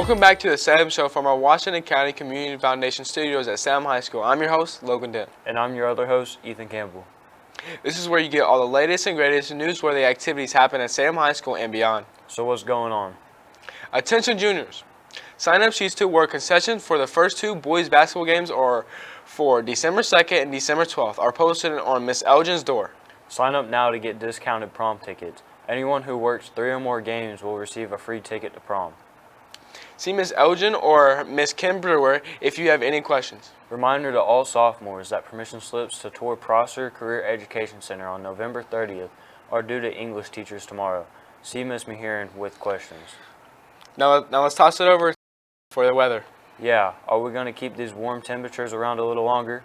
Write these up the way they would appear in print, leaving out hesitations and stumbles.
Welcome back to the Salem Show from our Washington County Community Foundation studios at Salem High School. I'm your host, Logan Dent. And I'm your other host, Ethan Campbell. This is where you get all the latest and greatest newsworthy activities happen at Salem High School and beyond. So what's going on? Attention juniors. Sign-up sheets to work concessions for the first two boys basketball games or for December 2nd and December 12th are posted on Miss Elgin's door. Sign up now to get discounted prom tickets. Anyone who works 3 or more games will receive a free ticket to prom. See Miss Elgin or Miss Kim Brewer if you have any questions. Reminder to all sophomores that permission slips to tour Prosser Career Education Center on November 30th are due to English teachers tomorrow. See Miss Mahiran with questions. Now let's toss it over for the weather. Yeah, are we going to keep these warm temperatures around a little longer?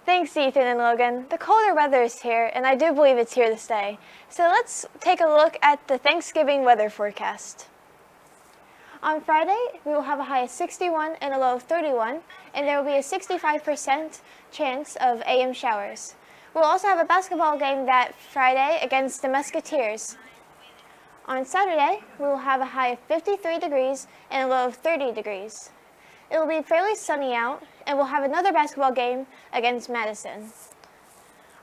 Thanks, Ethan and Logan. The colder weather is here, and I do believe it's here to stay. So let's take a look at the Thanksgiving weather forecast. On Friday, we will have a high of 61 and a low of 31, and there will be a 65% chance of AM showers. We'll also have a basketball game that Friday against the Musketeers. On Saturday, we will have a high of 53 degrees and a low of 30 degrees. It will be fairly sunny out, and we'll have another basketball game against Madison.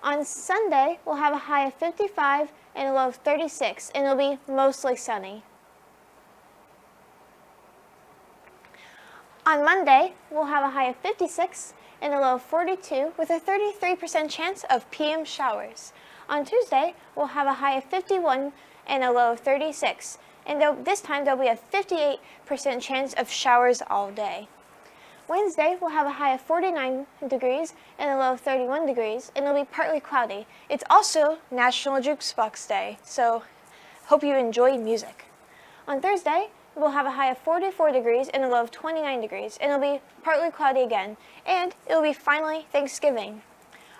On Sunday, we'll have a high of 55 and a low of 36, and it'll be mostly sunny. On Monday, we'll have a high of 56 and a low of 42 with a 33% chance of PM showers. On Tuesday, we'll have a high of 51 and a low of 36, and this time there'll be a 58% chance of showers all day. Wednesday, we'll have a high of 49 degrees and a low of 31 degrees, and it'll be partly cloudy. It's also National Jukebox Day, so hope you enjoy music. On Thursday, we'll have a high of 44 degrees and a low of 29 degrees, and it'll be partly cloudy again, and it'll be finally Thanksgiving.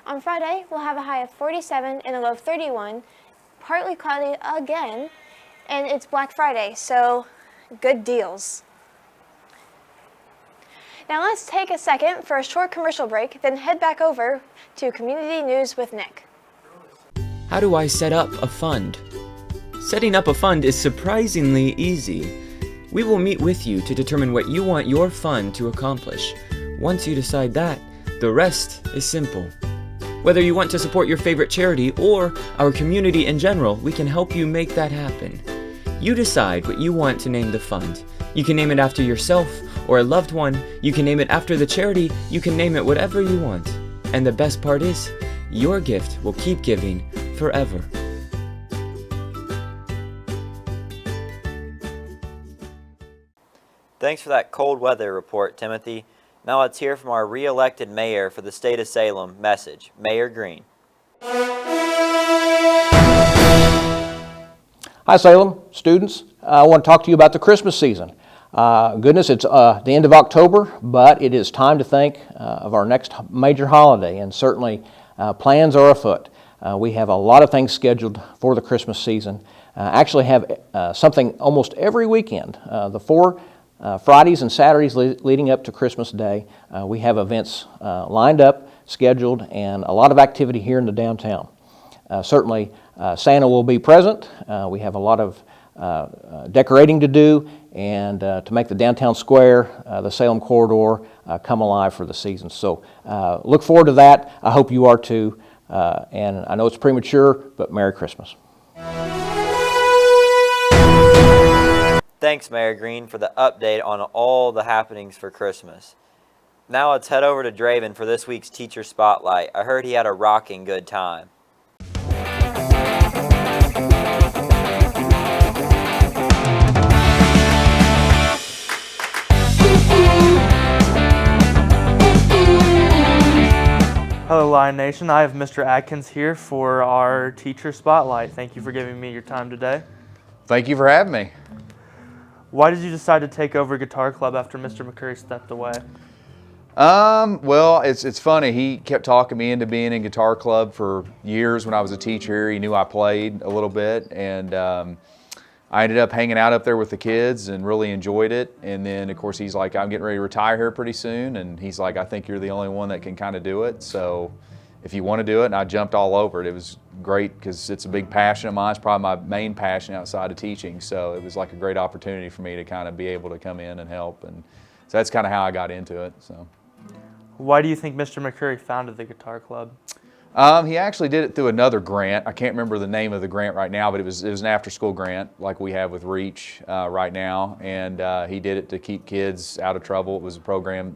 On Friday, we'll have a high of 47 and a low of 31, partly cloudy again, and it's Black Friday, so good deals. Now let's take a second for a short commercial break, then head back over to Community News with Nick. How do I set up a fund? Setting up a fund is surprisingly easy. We will meet with you to determine what you want your fund to accomplish. Once you decide that, the rest is simple. Whether you want to support your favorite charity or our community in general, we can help you make that happen. You decide what you want to name the fund. You can name it after yourself or a loved one. You can name it after the charity. You can name it whatever you want. And the best part is, your gift will keep giving forever. Thanks for that cold weather report, Timothy. Now let's hear from our re-elected mayor for the state of Salem. Message, Mayor Green. Hi Salem students, I want to talk to you about the Christmas season. Goodness, it's the end of October, but it is time to think of our next major holiday, and certainly plans are afoot. We have a lot of things scheduled for the Christmas season. Actually have something almost every weekend. The 4 Fridays and Saturdays leading up to Christmas Day, we have events lined up, scheduled, and a lot of activity here in the downtown. Certainly, Santa will be present. We have a lot of decorating to do, and to make the downtown square, the Salem corridor, come alive for the season. So look forward to that. I hope you are too. And I know it's premature, but Merry Christmas. Thanks, Mayor Green, for the update on all the happenings for Christmas. Now let's head over to Draven for this week's Teacher Spotlight. I heard he had a rocking good time. Hello Lion Nation, I have Mr. Atkins here for our Teacher Spotlight. Thank you for giving me your time today. Thank you for having me. Why did you decide to take over Guitar Club after Mr. McCurry stepped away? Well, it's funny. He kept talking me into being in Guitar Club for years when I was a teacher here. He knew I played a little bit, and I ended up hanging out up there with the kids and really enjoyed it. And then, of course, he's like, I'm getting ready to retire here pretty soon. And he's like, I think you're the only one that can kind of do it. So if you want to do it, and I jumped all over it. It was great because it's a big passion of mine. It's probably my main passion outside of teaching. So it was like a great opportunity for me to kind of be able to come in and help. And so that's kind of how I got into it. So. Why do you think Mr. McCurry founded the guitar club? He actually did it through another grant. I can't remember the name of the grant right now, but it was an after-school grant like we have with Reach right now. And he did it to keep kids out of trouble. It was a program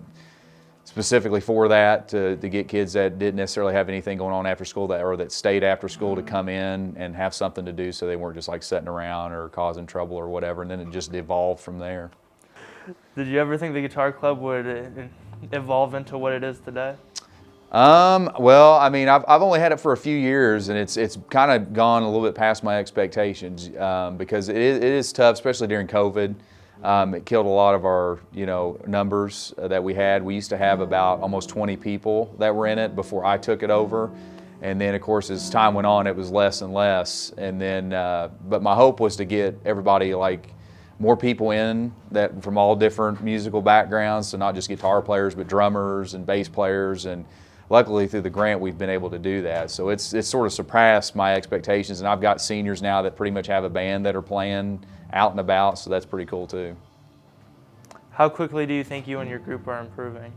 specifically for that, to get kids that didn't necessarily have anything going on after school that stayed after school to come in and have something to do, so they weren't just like sitting around or causing trouble or whatever. And then it just evolved from there. Did you ever think the guitar club would evolve into what it is today? Well, I mean, I've only had it for a few years, and it's kind of gone a little bit past my expectations because it is tough, especially during COVID. It killed a lot of our, numbers that we had. We used to have about almost 20 people that were in it before I took it over. And then, of course, as time went on, it was less and less. And then, but my hope was to get everybody, like, more people in that from all different musical backgrounds, so not just guitar players, but drummers and bass players. And luckily, through the grant, we've been able to do that. So it's sort of surpassed my expectations. And I've got seniors now that pretty much have a band that are playing out and about, so that's pretty cool too. How quickly do you think you and your group are improving?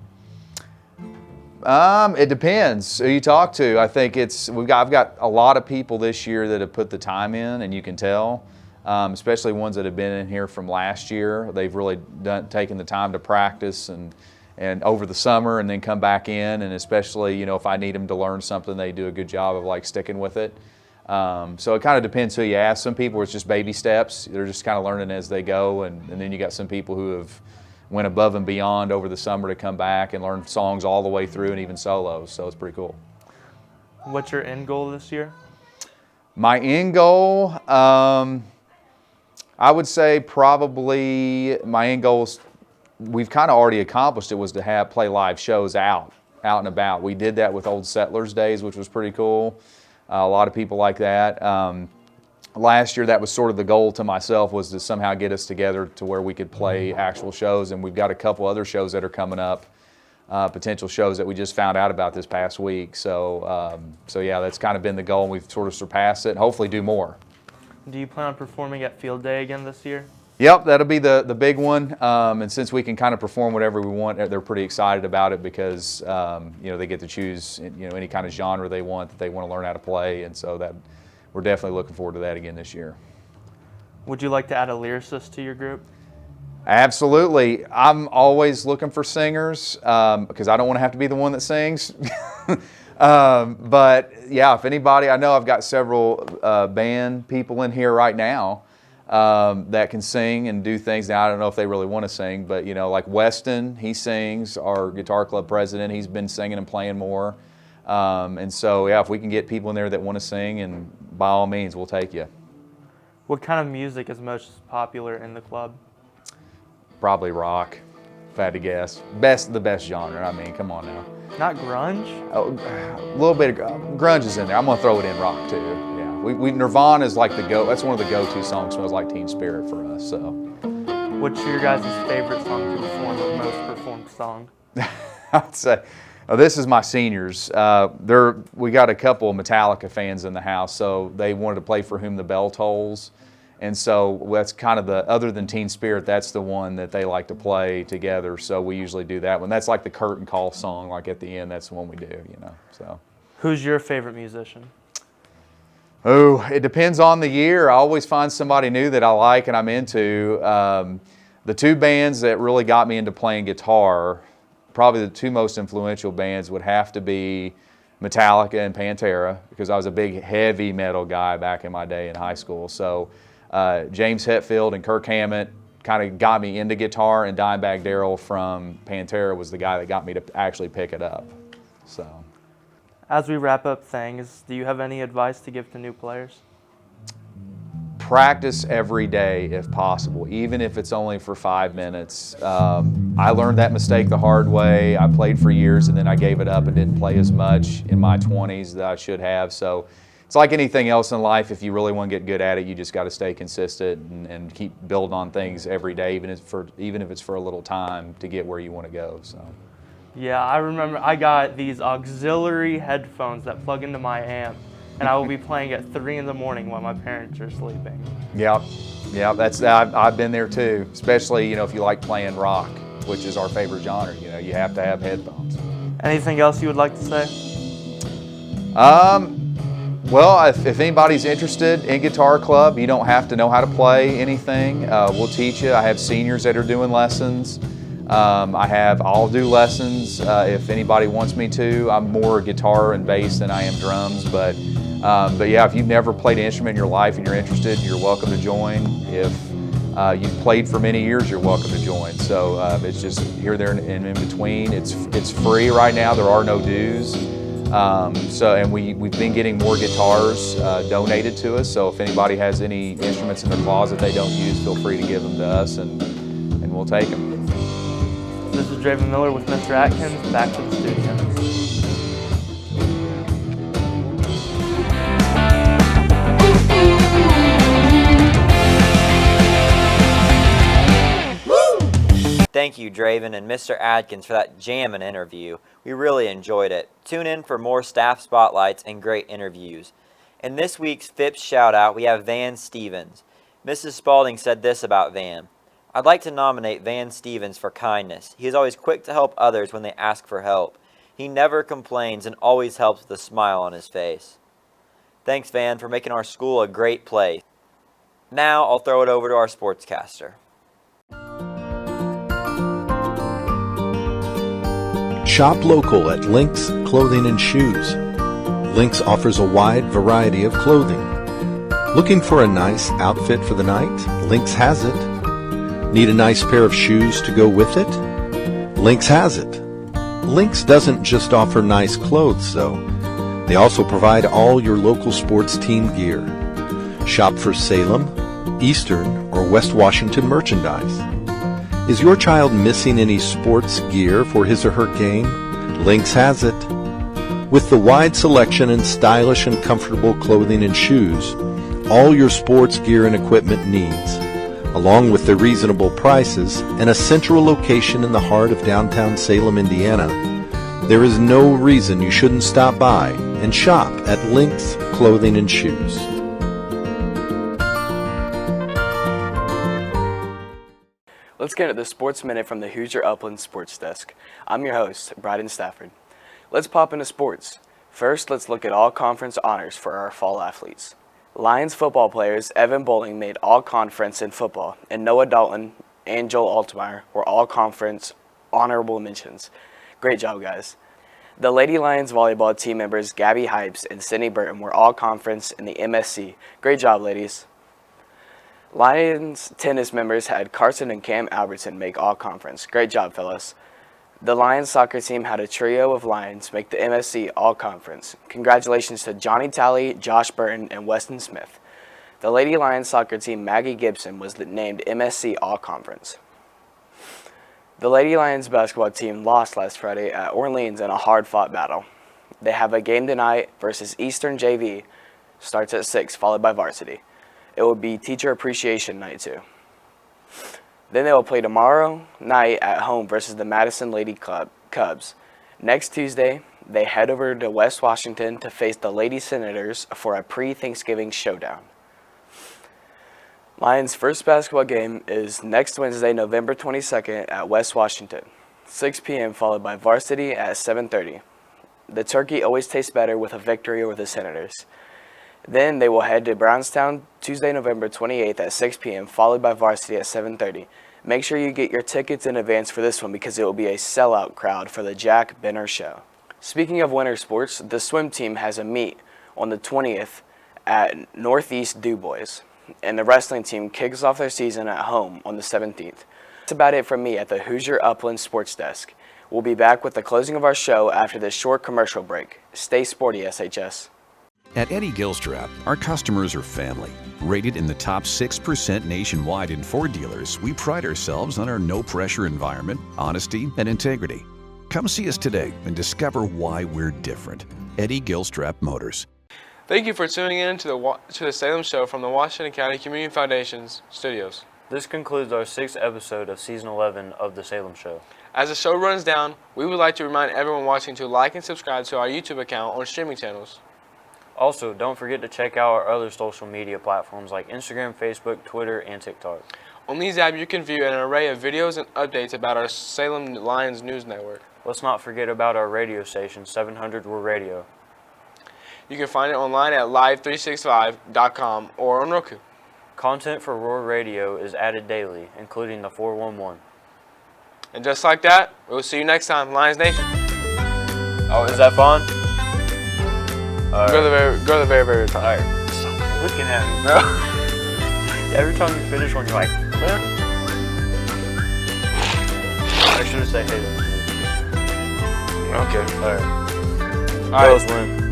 It depends who you talk to. I think I've got a lot of people this year that have put the time in, and you can tell, especially ones that have been in here from last year. They've really taken the time to practice and over the summer, and then come back in, and especially, if I need them to learn something, they do a good job of like sticking with it. So it kind of depends who you ask. Some people, it's just baby steps. They're just kind of learning as they go. And then you got some people who have went above and beyond over the summer to come back and learn songs all the way through and even solos. So it's pretty cool. What's your end goal this year? My end goal, I would say probably my end goal is, we've kind of already accomplished it, was to play live shows out and about. We did that with Old Settlers Days, which was pretty cool. A lot of people like that. Last year, that was sort of the goal to myself, was to somehow get us together to where we could play actual shows. And we've got a couple other shows that are coming up, potential shows that we just found out about this past week. So yeah, that's kind of been the goal, and we've sort of surpassed it. Hopefully do more. Do you plan on performing at Field Day again this year? Yep, that'll be the big one. And since we can kind of perform whatever we want, they're pretty excited about it because they get to choose any kind of genre they want that they want to learn how to play, and so that we're definitely looking forward to that again this year. Would you like to add a lyricist to your group? Absolutely. I'm always looking for singers because I don't want to have to be the one that sings. But yeah, if anybody, I know I've got several band people in here right now that can sing and do things. Now, I don't know if they really want to sing, but like Weston, he sings, our guitar club president. He's been singing and playing more. And so, yeah, if we can get people in there that want to sing, and by all means, we'll take you. What kind of music is most popular in the club? Probably rock, if I had to guess. The best genre. I mean, come on now. Not grunge? Oh, a little bit of grunge is in there. I'm gonna throw it in rock too. Yeah, we Nirvana is like that's one of the go-to songs. Smells Like Teen Spirit for us. So, what's your guys' favorite song to perform, or most performed song? I'd say. This is my seniors. We got a couple of Metallica fans in the house, so they wanted to play For Whom the Bell Tolls. And so that's kind of other than Teen Spirit, that's the one that they like to play together. So we usually do that one. That's like the curtain call song, like at the end, that's the one we do, so. Who's your favorite musician? Oh, it depends on the year. I always find somebody new that I like and I'm into. The two bands that really got me into playing guitar, probably the two most influential bands, would have to be Metallica and Pantera, because I was a big heavy metal guy back in my day in high school. So James Hetfield and Kirk Hammett kind of got me into guitar, and Dimebag Darrell from Pantera was the guy that got me to actually pick it up. So, as we wrap up things, do you have any advice to give to new players? Practice every day if possible, even if it's only for 5 minutes. I learned that mistake the hard way. I played for years and then I gave it up and didn't play as much in my 20s that I should have. So it's like anything else in life. If you really want to get good at it, you just got to stay consistent and keep building on things every day, even if it's for a little time, to get where you want to go. So, Yeah, I remember I got these auxiliary headphones that plug into my amp, and I will be playing at 3 in the morning while my parents are sleeping. Yep, I've been there too, especially, if you like playing rock, which is our favorite genre, you have to have headphones. Anything else you would like to say? Well, if anybody's interested in Guitar Club, you don't have to know how to play anything. We'll teach you. I have seniors that are doing lessons. I'll do lessons if anybody wants me to. I'm more guitar and bass than I am drums, but yeah, if you've never played an instrument in your life and you're interested, you're welcome to join. If you've played for many years, you're welcome to join. So it's just here, there, and in between. It's free right now. There are no dues. And we've been getting more guitars donated to us. So if anybody has any instruments in their closet they don't use, feel free to give them to us, and we'll take them. This is Draven Miller with Mr. Atkins. Back to the studios. Thank you, Draven and Mr. Adkins, for that jammin' interview. We really enjoyed it. Tune in for more staff spotlights and great interviews. In this week's Phipps shout-out, we have Van Stevens. Mrs. Spalding said this about Van: "I'd like to nominate Van Stevens for kindness. He is always quick to help others when they ask for help. He never complains and always helps with a smile on his face." Thanks, Van, for making our school a great place. Now I'll throw it over to our sportscaster. Shop local at Lynx Clothing and Shoes. Lynx offers a wide variety of clothing. Looking for a nice outfit for the night? Lynx has it. Need a nice pair of shoes to go with it? Lynx has it. Lynx doesn't just offer nice clothes, though. They also provide all your local sports team gear. Shop for Salem, Eastern, or West Washington merchandise. Is your child missing any sports gear for his or her game? Lynx has it. With the wide selection and stylish and comfortable clothing and shoes, all your sports gear and equipment needs, along with their reasonable prices and a central location in the heart of downtown Salem, Indiana, there is no reason you shouldn't stop by and shop at Lynx Clothing and Shoes. Let's get into the Sports Minute from the Hoosier Upland Sports Desk. I'm your host, Bryden Stafford. Let's pop into sports. First, let's look at all conference honors for our fall athletes. Lions football players Evan Bowling made all-conference in football, and Noah Dalton and Joel Altmaier were all-conference honorable mentions. Great job, guys. The Lady Lions volleyball team members Gabby Hypes and Sydney Burton were all-conference in the MSC. Great job, ladies. Lions tennis members had Carson and Cam Albertson make all-conference. Great job, fellas. The Lions soccer team had a trio of Lions make the MSC all-conference. Congratulations to Johnny Talley, Josh Burton, and Weston Smith. The Lady Lions soccer team Maggie Gibson was named MSC all-conference. The Lady Lions basketball team lost last Friday at Orleans in a hard-fought battle. They have a game tonight versus Eastern JV. Starts at 6, followed by varsity. It will be Teacher Appreciation Night too. Then they will play tomorrow night at home versus the Madison Lady Cubs. Next Tuesday, they head over to West Washington to face the Lady Senators for a pre-Thanksgiving showdown. Lions' first basketball game is next Wednesday, November 22nd at West Washington, 6 p.m. followed by varsity at 7:30. The turkey always tastes better with a victory over the Senators. Then they will head to Brownstown Tuesday, November 28th at 6 p.m., followed by varsity at 7:30. Make sure you get your tickets in advance for this one because it will be a sellout crowd for the Jack Benner Show. Speaking of winter sports, the swim team has a meet on the 20th at Northeast DuBois, and the wrestling team kicks off their season at home on the 17th. That's about it from me at the Hoosier Upland Sports Desk. We'll be back with the closing of our show after this short commercial break. Stay sporty, SHS. At Eddie Gilstrap, our customers are family. Rated in the top 6% nationwide in Ford dealers, we pride ourselves on our no-pressure environment, honesty, and integrity. Come see us today and discover why we're different. Eddie Gilstrap Motors. Thank you for tuning in to the Salem Show from the Washington County Community Foundation's studios. This concludes our 6th episode of Season 11 of The Salem Show. As the show runs down, we would like to remind everyone watching to like and subscribe to our YouTube account on streaming channels. Also, don't forget to check out our other social media platforms like Instagram, Facebook, Twitter, and TikTok. On these apps, you can view an array of videos and updates about our Salem Lions News Network. Let's not forget about our radio station, 700 Rural Radio. You can find it online at live365.com or on Roku. Content for Rural Radio is added daily, including the 411. And just like that, we'll see you next time, Lions Nation. Oh, is that fun? Go to the very top. Alright. Stop looking at me, bro. Every time you finish one, you're like, Yeah. I should have said hey. Okay. Alright. All right. Girls win.